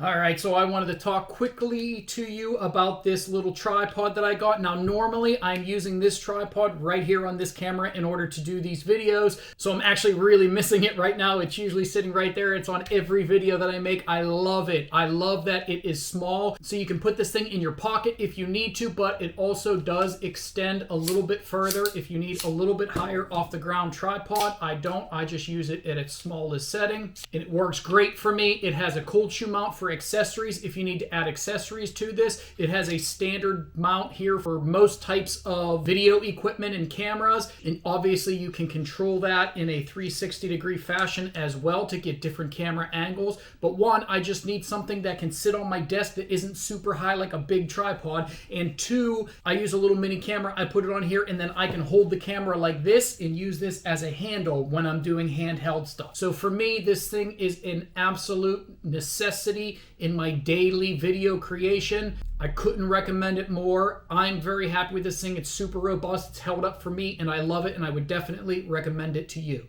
All right, so I wanted to talk quickly to you about this little tripod that I got. Now, normally I'm using this tripod right here on this camera in order to do these videos, so I'm actually really missing it right now. It's usually sitting right there. It's on every video that I make. I love it. I love that it is small, so you can put this thing in your pocket if you need to, but it also does extend a little bit further if you need a little bit higher off the ground tripod. I don't. I just use it at its smallest setting, and it works great for me. It has a cold shoe mount for accessories if you need to add accessories to this. It has a standard mount here for most types of video equipment and cameras, and obviously you can control that in a 360-degree fashion as well to get different camera angles. But one, I just need something that can sit on my desk that isn't super high like a big tripod, and two, I use a little mini camera. I put it on here and then I can hold the camera like this and use this as a handle when I'm doing handheld stuff. So for me, this thing is an absolute necessity in my daily video creation. I couldn't recommend it more. I'm very happy with this thing. It's super robust. It's held up for me and I love it, and I would definitely recommend it to you.